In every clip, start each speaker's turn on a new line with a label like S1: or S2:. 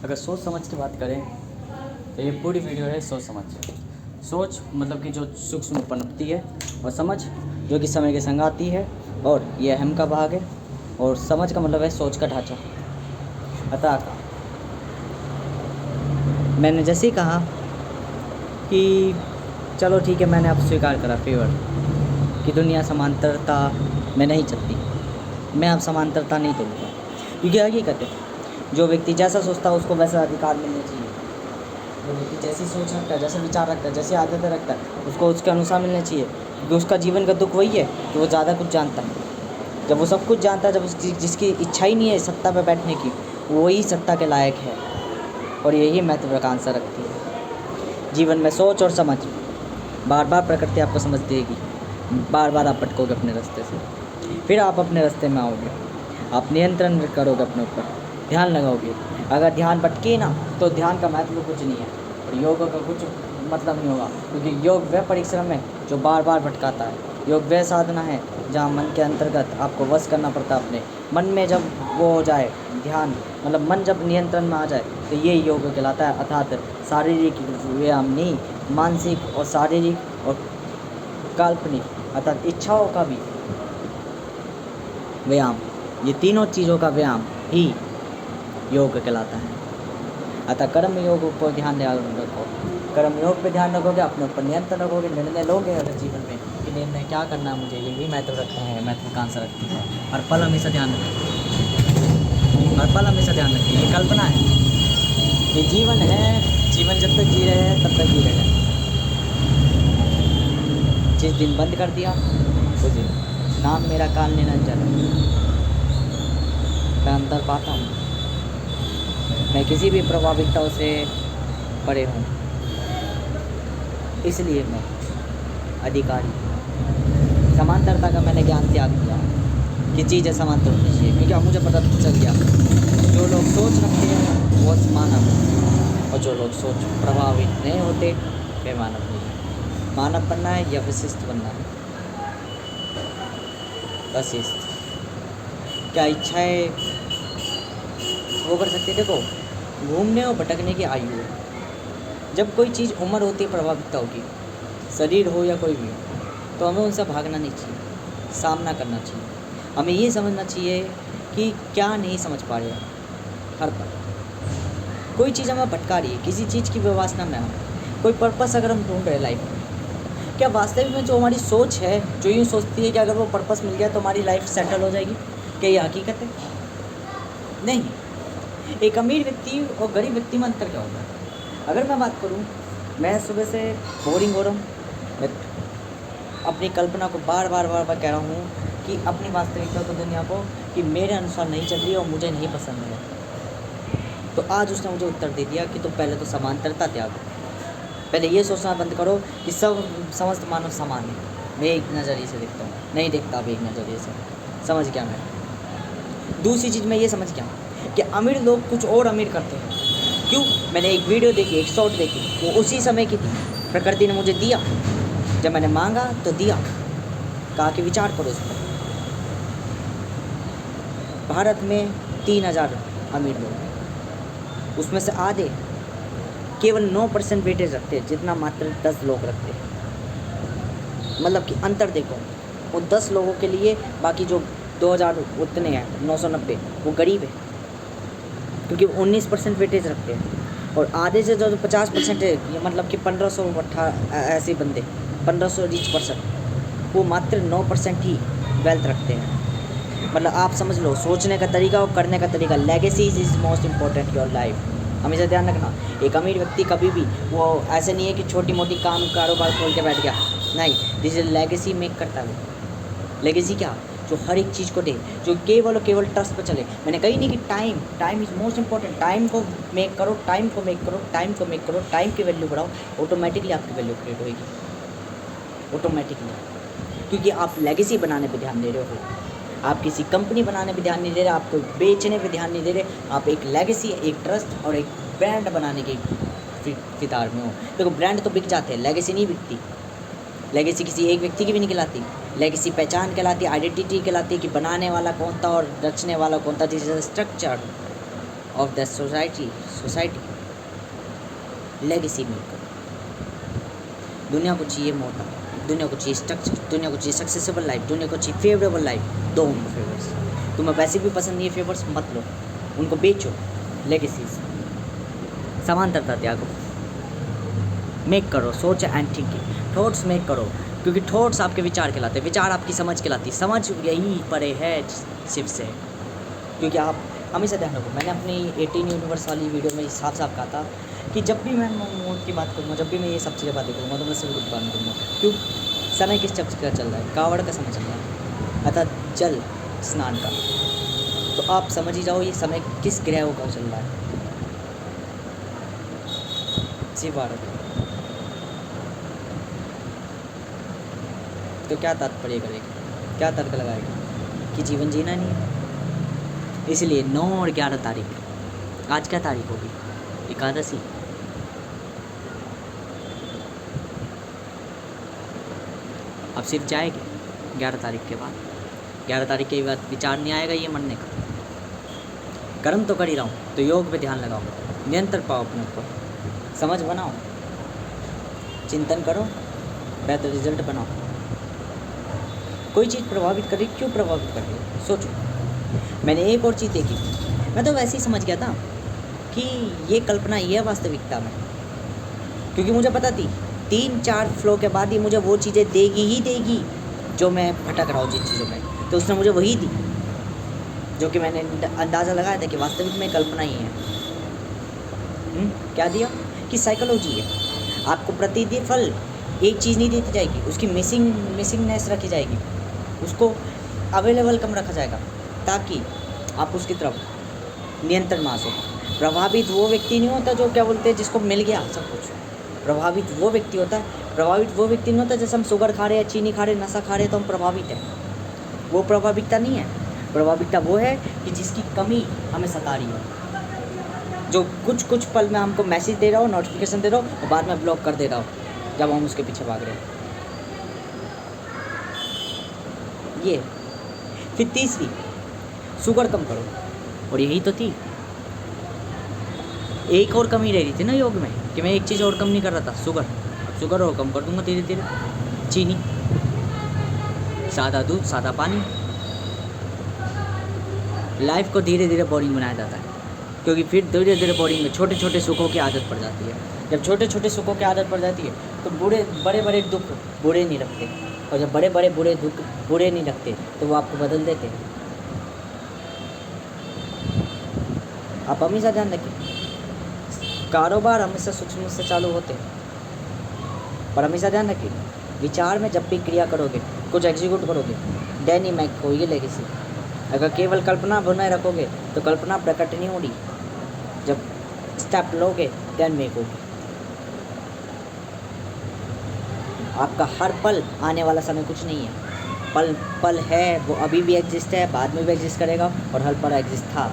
S1: अगर सोच समझ की बात करें तो ये पूरी वीडियो है सोच समझ। सोच मतलब कि जो सूक्ष्म पनपती है, और समझ जो कि समय के संग आती है, और ये अहम का भाग है। और समझ का मतलब है सोच का ढांचा। अतः मैंने जैसे ही कहा कि चलो ठीक है, मैंने अब स्वीकार करा फेवर कि दुनिया समांतरता में नहीं चलती, मैं अब समांतरता नहीं तोड़ूंगा। क्योंकि हकीकत है, जो व्यक्ति जैसा सोचता है उसको वैसा अधिकार मिलने चाहिए। जो व्यक्ति जैसी सोच रखता है, जैसे विचार रखता है, जैसी आदतें रखता है, उसको उसके अनुसार मिलने चाहिए। क्योंकि उसका जीवन का दुख वही है कि वो ज़्यादा कुछ जानता है। जब वो सब कुछ जानता है, जब उसकी जिसकी इच्छा ही नहीं है सत्ता पर बैठने की, वही सत्ता के लायक है। और यही महत्वाकांक्षा रखती है जीवन में। सोच और समझ बार बार प्रकृति आपको समझ देगी। बार बार आप भटकोगे अपने रास्ते से, फिर आप अपने रास्ते में आओगे। आप नियंत्रण करोगे अपने ऊपर, ध्यान लगाओगे। अगर ध्यान भटके ना तो ध्यान का महत्व कुछ नहीं है, और योग का कुछ मतलब नहीं होगा। क्योंकि योग वह परिश्रम है जो बार बार भटकाता है। योग वह साधना है जहाँ मन के अंतर्गत आपको वश करना पड़ता है अपने मन में। जब वो हो जाए ध्यान, मतलब मन जब नियंत्रण में आ जाए, तो ये योग कहलाता है। अर्थात शारीरिक व्यायाम नहीं, मानसिक और शारीरिक और काल्पनिक अर्थात इच्छाओं का भी व्यायाम, ये तीनों चीज़ों का व्यायाम ही योग कहलाता है। अतः कर्म योग पर ध्यान रखो। कर्म योग पे ध्यान रखोगे, अपने ऊपर नियंत्रण रखोगे, निर्णय लोगे अगर जीवन में कि निर्णय क्या करना है मुझे, यही महत्व रखते हैं, महत्वाकांक्षा रखती है। हर पल हमेशा ध्यान रखें, हर पल हमेशा ध्यान रखें। ये कल्पना है, ये जीवन है। जीवन जब तक जी रहे हैं तब तक जी रहे हैं। जिस दिन बंद कर दिया उस दिन नाम मेरा काल निरंजन, मैं अंतर पाता हूँ। मैं किसी भी प्रभाविकताओं से परे हूँ, इसलिए मैं अधिकारी। समांतरता का मैंने ज्ञान त्याग दिया कि चीज़ें समांतर होनी चाहिए। क्योंकि अब मुझे पता चल गया, जो लोग सोच रखते हैं वो मानव है, और जो लोग सोच प्रभावित नहीं होते वे मानव नहीं है। मानव बनना है या विशिष्ट बनना है? वशिष्ठ। क्या इच्छाएं वो कर सकते? देखो, घूमने और भटकने की आयु है। जब कोई चीज़ उम्र होती है प्रभावित होगी, शरीर हो या कोई भी हो, तो हमें उनसे भागना नहीं चाहिए, सामना करना चाहिए। हमें ये समझना चाहिए कि क्या नहीं समझ पा रहे हर पल। कोई चीज़ हमें भटका रही है, किसी चीज़ की व्यवस्था में हम कोई पर्पस अगर हम ढूंढ रहे लाइफ में, क्या वास्तविक में जो हमारी सोच है जो यूँ सोचती है कि अगर वो पर्पस मिल गया तो हमारी लाइफ सेटल हो जाएगी, क्या ये हकीकत है? नहीं। एक अमीर व्यक्ति और गरीब व्यक्ति में अंतर क्या होता है? अगर मैं बात करूं, मैं सुबह से बोरिंग हो रहा हूँ, मैं अपनी कल्पना को बार बार कह रहा हूँ कि अपनी वास्तविकता को, दुनिया को, कि मेरे अनुसार नहीं चल रही और मुझे नहीं पसंद है। तो आज उसने मुझे उत्तर दे दिया कि तुम पहले तो समांतरता त्यागो। पहले ये सोचना बंद करो कि सब समस्त मानव समान है। मैं एक नज़रिए से देखता हूँ, नहीं देखता अब एक नज़रिए से। समझ गया मैं। दूसरी चीज़ मैं ये समझ गया कि अमीर लोग कुछ और अमीर करते हैं। क्यों? मैंने एक वीडियो देखी, एक शॉर्ट देखी, वो उसी समय की थी। प्रकृति ने मुझे दिया, जब मैंने मांगा तो दिया। कहा कि विचार करो इस पर। भारत में 3000 अमीर लोग हैं, उसमें से आधे केवल 9% वेटेज रखते हैं, जितना मात्र 10 लोग रखते हैं। मतलब कि अंतर देखो, वो 10 लोगों के लिए, बाकी जो 2000 उतने हैं 990 वो गरीब है, क्योंकि 19% वेटेज रखते हैं। और आधे से जो 50% है, ये मतलब कि 1500 ऐसे बंदे, 1500 रिच पर्सन, वो मात्र 9% ही वेल्थ रखते हैं। मतलब आप समझ लो, सोचने का तरीका और करने का तरीका। Legacy is most important your life. हमेशा ध्यान रखना। एक अमीर व्यक्ति कभी भी वो ऐसे नहीं है कि छोटी मोटी काम कारोबार खोल के बैठ गया, नहीं। दिस इज लेगेसी मेक करता है वो। लेगेसी क्या? जो हर एक चीज़ को दे, जो केवल और केवल ट्रस्ट पर चले। मैंने कही नहीं कि time is most important. Time को मेक करो, टाइम को मेक करो, टाइम को मेक करो, टाइम की वैल्यू बढ़ाओ, ऑटोमेटिकली आपकी वैल्यू क्रिएट होगी, ऑटोमेटिकली। क्योंकि आप लेगेसी बनाने पे ध्यान दे रहे हो, आप किसी कंपनी बनाने पे ध्यान नहीं दे रहे, आप कोई बेचने पे ध्यान नहीं दे रहे, आप एक लेगेसी, एक ट्रस्ट और एक ब्रांड बनाने के फितार में हो। देखो, ब्रांड तो बिक जाते हैं, लेगेसी नहीं बिकती। लेगेसी किसी एक व्यक्ति की भी नहीं कहलाती। लेगेसी पहचान कहलाती, आइडेंटिटी कहलाती कि बनाने वाला कौन था और रचने वाला कौन था। This is structure. Of the society legacy make करो। दुनिया को चाहिए मोटा, दुनिया को चाहिए स्ट्रक्चर, दुनिया को चाहिए सक्सेसफुल लाइफ, दुनिया को चाहिए फेवरेबल लाइफ। दो उनको फेवर्स। तुम्हें वैसे भी पसंद नहीं है फेवर्स, मत लो, उनको बेचो। लेगेसीज, समांतरता त्यागो, मेक करो, सोच एंड थिंकिंग, थॉट्स मेक करो, क्योंकि थॉट्स आपके विचार कहलाते हैं, विचार आपकी समझ कहलाती है, समझ यही परे है शिव से। क्योंकि आप हमेशा ध्यान रखो, मैंने अपनी 18 यूनिवर्स वाली वीडियो में साफ साफ कहा था कि जब भी मैं मूड की बात करूँगा, जब भी मैं ये सब चीज़ें बातें करूँगा, तो मैं सिर्फ उत्पादन करूँगा। क्यों? समय किस चक्र का चल रहा है? कावड़ का समय चल रहा है, अर्थात जल स्नान का। तो आप समझ ही जाओ ये समय किस ग्रहों का चल रहा है। शिव भारत। तो क्या तात्पर्य करेगा, क्या तर्क लगाएगा कि जीवन जीना नहीं है। इसलिए 9 और 11 तारीख, आज क्या तारीख होगी? एकादशी। अब सिर्फ जाएगी 11 तारीख के बाद। 11 तारीख के बाद विचार नहीं आएगा ये मरने का। कर्म तो कर ही रहा हूँ, तो योग पे ध्यान लगाओ, नियंत्रण पाओ अपने ऊपर, समझ बनाओ, चिंतन करो, बेहतर रिजल्ट बनाओ। कोई चीज़ प्रभावित कर रही, क्यों प्रभावित कर रही है, सोचो। मैंने एक और चीज़ देखी, मैं तो वैसे ही समझ गया था कि ये कल्पना ये है वास्तविकता में, क्योंकि मुझे पता थी 3-4 फ्लो के बाद ही मुझे वो चीज़ें देगी ही देगी जो मैं भटक रहा हूँ जिन चीज़ों में। तो उसने मुझे वही दी जो कि मैंने अंदाज़ा लगाया था कि वास्तविक में कल्पना ही है। क्या दिया कि साइकोलॉजी है, आपको प्रतिदिन फल एक चीज़ नहीं देती जाएगी, उसकी मिसिंगनेस रखी जाएगी, उसको अवेलेबल कम रखा जाएगा ताकि आप उसकी तरफ नियंत्रण में आ सको। प्रभावित वो व्यक्ति नहीं होता जो क्या बोलते हैं जिसको मिल गया सब कुछ। प्रभावित वो व्यक्ति होता है, प्रभावित वो व्यक्ति नहीं होता जैसे हम शुगर खा रहे हैं, चीनी खा रहे हैं, नशा खा रहे हैं तो हम प्रभावित हैं। वो प्रभाविकता नहीं है। प्रभाविकता वो है कि जिसकी कमी हमें सता रही है, जो कुछ पल में हमको मैसेज दे रहा हो, नोटिफिकेशन दे रहा हो और बाद में ब्लॉक कर दे रहा हो जब हम उसके पीछे भाग रहे हैं। ये फिर तीसरी, शुगर कम करो। और यही तो थी, एक और कमी रह रही थी ना योग में कि मैं एक चीज़ और कम नहीं कर रहा था, शुगर। शुगर और कम कर दूंगा धीरे धीरे। चीनी, सादा दूध, सादा पानी। लाइफ को धीरे धीरे बोरिंग बनाया जाता है, क्योंकि फिर धीरे धीरे बोरिंग में छोटे छोटे सुखों की आदत पड़ जाती है। जब छोटे छोटे सुखों की आदत पड़ जाती है तो बड़े बड़े दुख बुरे नहीं लगते, और जब बड़े बड़े बुरे दुख बुरे नहीं लगते तो वो आपको बदल देते हैं। आप हमेशा ध्यान रखिए, कारोबार हमेशा सूक्ष्म से चालू होते हैं, पर हमेशा ध्यान रखिए विचार में जब भी क्रिया करोगे, कुछ एग्जीक्यूट करोगे, देन ही मैं होगी लेगेसी। अगर केवल कल्पना बनाए रखोगे तो कल्पना प्रकट नहीं होगी, जब स्टेप लोगे देन मेक होगी। आपका हर पल आने वाला समय कुछ नहीं है, पल पल है वो अभी भी एग्जिस्ट है, बाद में भी एग्जिस्ट करेगा, और हर पल एग्जिस्ट था।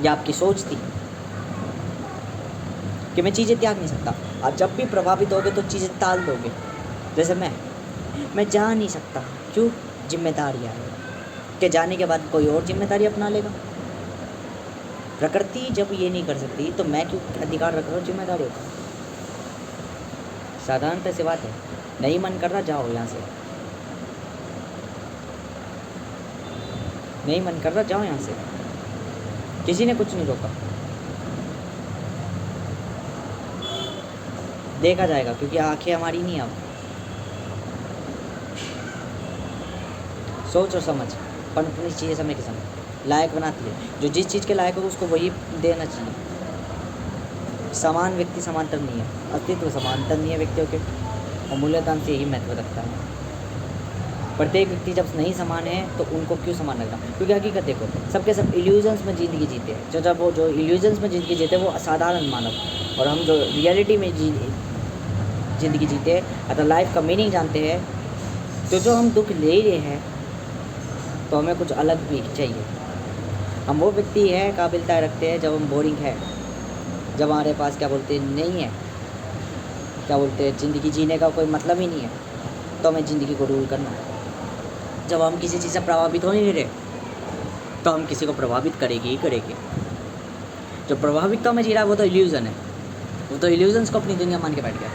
S1: यह आपकी सोच थी कि मैं चीज़ें त्याग नहीं सकता। आप जब भी प्रभावित होगे तो चीज़ें टाल दोगे। जैसे मैं जा नहीं सकता, क्यों? जिम्मेदारियाँ है कि जाने के बाद कोई और जिम्मेदारी अपना लेगा। प्रकृति जब ये नहीं कर सकती तो मैं क्यों अधिकार रख रहा हूँ जिम्मेदारियों का? साधारणतः सी बात है, नहीं मन कर रहा जाओ यहाँ से, नहीं मन कर रहा जाओ यहाँ से, किसी ने कुछ नहीं रोका। देखा जाएगा, क्योंकि आंखें हमारी नहीं। अब सोच और समझ पनपनी चाहिए समय के समय, लायक बनाती है। जो जिस चीज़ के लायक हो उसको वही देना चाहिए। समान व्यक्ति समांतर नहीं है, अस्तित्व समांतर नहीं है व्यक्तियों के, और मूल्यदान से यही महत्व रखता है। प्रत्येक व्यक्ति जब नहीं समान है तो उनको क्यों समान रखना? क्योंकि हकीकत देखो, सबके सब इल्यूजन्स में ज़िंदगी जीते हैं। जब वो जो इल्यूजन्स में ज़िंदगी जीते हैं वो असाधारण मानव, और हम जो रियलिटी में ज़िंदगी जीते हैं, अगर लाइफ का मीनिंग जानते हैं, तो जो हम दुख ले रहे हैं तो हमें कुछ अलग भी चाहिए। हम वो व्यक्ति है काबिलता रखते हैं जब हम बोरिंग है, जब हमारे पास क्या बोलते हैं नहीं है, क्या बोलते हैं ज़िंदगी जीने का कोई मतलब ही नहीं है, तो हमें ज़िंदगी को रूल करना है। जब हम किसी चीज़ से प्रभावित हो नहीं रहे तो हम किसी को प्रभावित करेंगे ही करेंगे। जो प्रभाविकता में जी रहा है वो तो इल्यूज़न है, वो तो इल्यूजन्स को अपनी दुनिया मान के बैठ गया।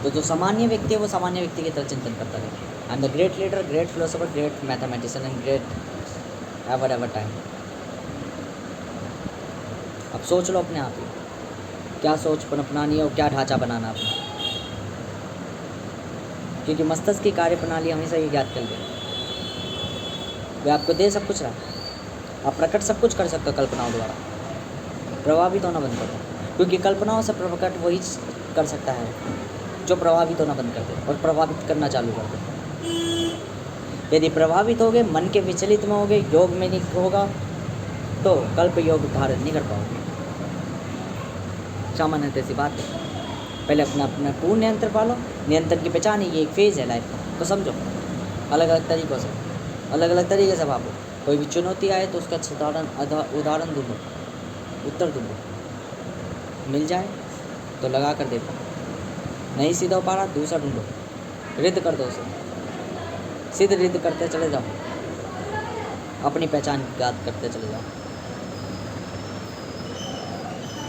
S1: तो जो सामान्य व्यक्ति है वो सामान्य व्यक्ति की तरह चिंतन करता रहे। I am the great leader, great philosopher, great mathematician and great ever time. अब सोच लो अपने आप ही, क्या सोच अपनानी है और क्या ढांचा बनाना अपना, क्योंकि मस्तिष्क की कार्य प्रणाली हमेशा ये ज्ञात कर दे, वे आपको दे सब कुछ रहा, आप प्रकट सब कुछ कर सकते हो कल्पनाओं द्वारा, प्रभावित होना बंद कर दो, क्योंकि कल्पनाओं से प्रकट वही कर सकता है जो प्रभावित होना बंद कर दे और प्रभावित करना चालू कर दे। यदि प्रभावित हो गए, मन के विचलित में हो गए, योग में नहीं होगा, तो कल्प योग धारण नहीं कर पाओगे। सामान्य सी बात है। पहले अपना अपना पूर्ण नियंत्रण पालो, नियंत्रण की पहचान है, ये एक फेज़ है लाइफ का, तो समझो अलग अलग तरीक़ों से, अलग अलग तरीके से भागो। कोई भी चुनौती आए तो उसका उदाहरण ढूंढो, उत्तर ढूंढो, मिल जाए तो लगा कर देखो, नहीं सीधा हो पा रहा दूसरा ढूंढो, रिद्ध कर दो उसे, सिद्ध रिद्ध करते चले जाओ, अपनी पहचान याद करते चले जाओ।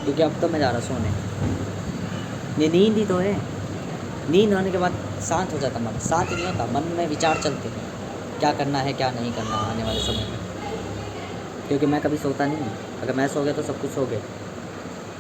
S1: क्योंकि अब तो मैं जा रहा सोने, ये नींद ही तो है। नींद होने के बाद शांत हो जाता मन, शांत नहीं होता, मन में विचार चलते हैं क्या करना है क्या नहीं करना आने वाले समय में। क्योंकि मैं कभी सोता नहीं हूँ, अगर मैं सो गया तो सब कुछ सो गया।